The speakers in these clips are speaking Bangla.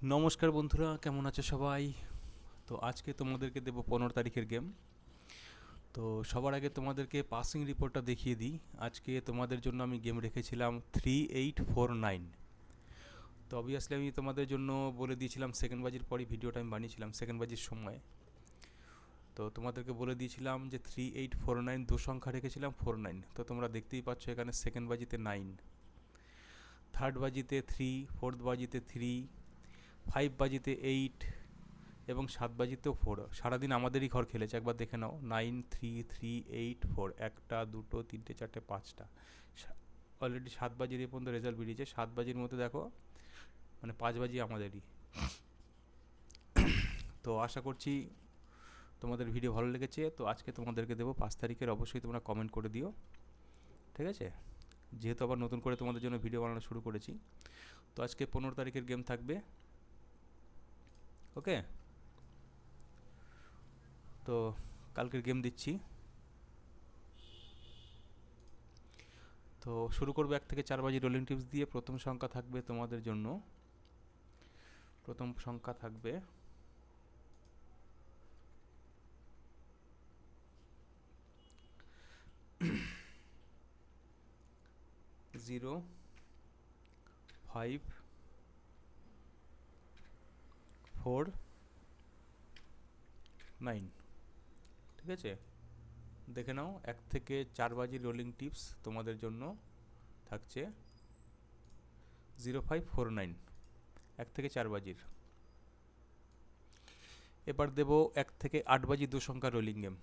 নমস্কার বন্ধুরা, কেমন আছো সবাই? তো আজকে তোমাদেরকে দেবো 15 তারিখের গেম। তো সবার আগে তোমাদেরকে পাসিং রিপোর্টটা দেখিয়ে দিই। আজকে তোমাদের জন্য আমি গেম রেখেছিলাম 3849। তো অবভিয়াসলি আমি তোমাদের জন্য বলে দিয়েছিলাম সেকেন্ড বাজির পরই ভিডিওটা আমি বানিয়েছিলাম সেকেন্ড বাজির সময়। তো তোমাদেরকে বলে দিয়েছিলাম যে 3849 দু সংখ্যা রেখেছিলাম 49। তো তোমরা দেখতেই পাচ্ছ এখানে সেকেন্ড বাজিতে 9, থার্ড বাজিতে 3, ফোর্থ বাজিতে 3, 5 বাজিতে 8 এবং 7 বাজিতেও 4। সারাদিন আমাদেরই ঘর খেলেছে, একবার দেখে নাও। 9, 3, 3, 8, 4, একটা, দুটো, তিনটে, চারটে, পাঁচটা। অলরেডি 7 বাজির এই পর্যন্ত রেজাল্ট বেরিয়েছে। 7 বাজির মধ্যে দেখো মানে 5 বাজি আমাদেরই। তো আশা করছি তোমাদের ভিডিও ভালো লেগেছে। তো আজকে তোমাদেরকে দেবো 5 তারিখের, অবশ্যই তোমরা কমেন্ট করে দিও, ঠিক আছে? যেহেতু আবার নতুন করে তোমাদের জন্য ভিডিও বানানো শুরু করেছি। তো আজকে 15 তারিখের গেম থাকবে, ওকে? তো কালকের গেম দিচ্ছি। তো শুরু করবো 1 থেকে 4 বাজি রোলিং টিপস দিয়ে। প্রথম সংখ্যা থাকবে তোমাদের জন্য, প্রথম সংখ্যা থাকবে 0, 5, 4, 9, ঠিক আছে? দেখে নাও 1 থেকে 4 বাজি রোলিং টিপস তোমাদের জন্য থাকছে 0549, 1 থেকে 4 বাজির। এবার দেব 1 থেকে 8 বাজি দু সংখ্যা রোলিং গেম।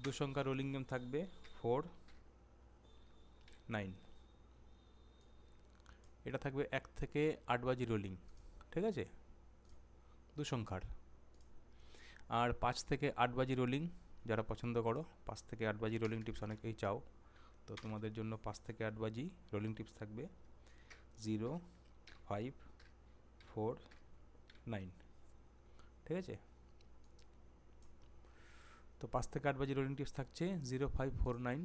দু সংখ্যা রোলিং গেম থাকবে 4, 9। এটা থাকবে 1 থেকে 8 বাজি রোলিং, ঠিক আছে? দু সংখ্যার। আর 5 থেকে 8 বাজি রোলিং যারা পছন্দ করো, 5 থেকে 8 বাজি রোলিং টিপস অনেকেই চাও, তো তোমাদের জন্য 5 থেকে 8 বাজি রোলিং টিপস থাকবে 0, 5, 4, 9, ঠিক আছে? তো 5 থেকে 8 বাজি রোলিং টিপস থাকছে 0, 5, 4, 9।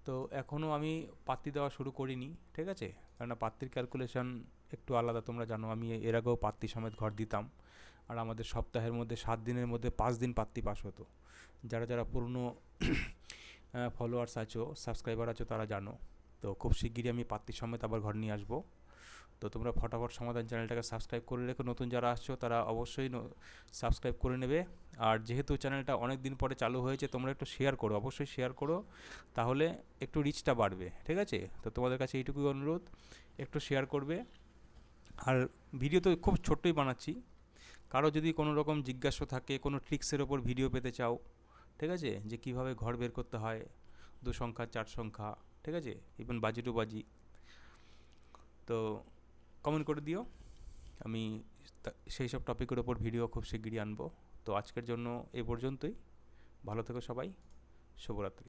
তো এখনও আমি পাত্তি দেওয়া শুরু করিনি, ঠিক আছে? কেননা পাত্তির ক্যালকুলেশন একটু আলাদা, তোমরা জানো। আমি এর আগেও পাত্তি সমেত ঘর দিতাম, আর আমাদের সপ্তাহের মধ্যে 7 দিনের মধ্যে 5 দিন পাত্তি পাস হতো। যারা যারা পুরনো ফলোয়ার্স আছো, সাবস্ক্রাইবার আছো, তারা জানো। তো খুব শিগগিরই আমি পাত্তি সমেত আবার ঘর নিয়ে আসবো। তো তোমরা ফটাফট সমাধান চ্যানেলটাকে সাবস্ক্রাইব করে রেখো। নতুন যারা আসছো তারা অবশ্যই সাবস্ক্রাইব করে নেবে। আর যেহেতু চ্যানেলটা অনেক দিন পরে চালু হয়েছে, তোমরা একটু শেয়ার করো, অবশ্যই শেয়ার করো, তাহলে একটু রিচটা বাড়বে, ঠিক আছে? তো তোমাদের কাছে এইটুকুই অনুরোধ, একটু শেয়ার করবে। আর ভিডিও তো খুব ছোট্টই বানাচ্ছি। কারো যদি কোনো রকম জিজ্ঞাসা থাকে, কোনো ট্রিক্সের ওপর ভিডিও পেতে চাও, ঠিক আছে, যে কিভাবে ঘর বের করতে হয়, দু সংখ্যা, চার সংখ্যা, ঠিক আছে, ইভেন বাজি টু বাজি, তো কমেন্ট করে দিও। আমি সেই সব টপিকের ওপর ভিডিও খুব শিগগিরই আনবো। তো আজকের জন্য এ পর্যন্তই। ভালো থেকো সবাই। শুভরাত্রি।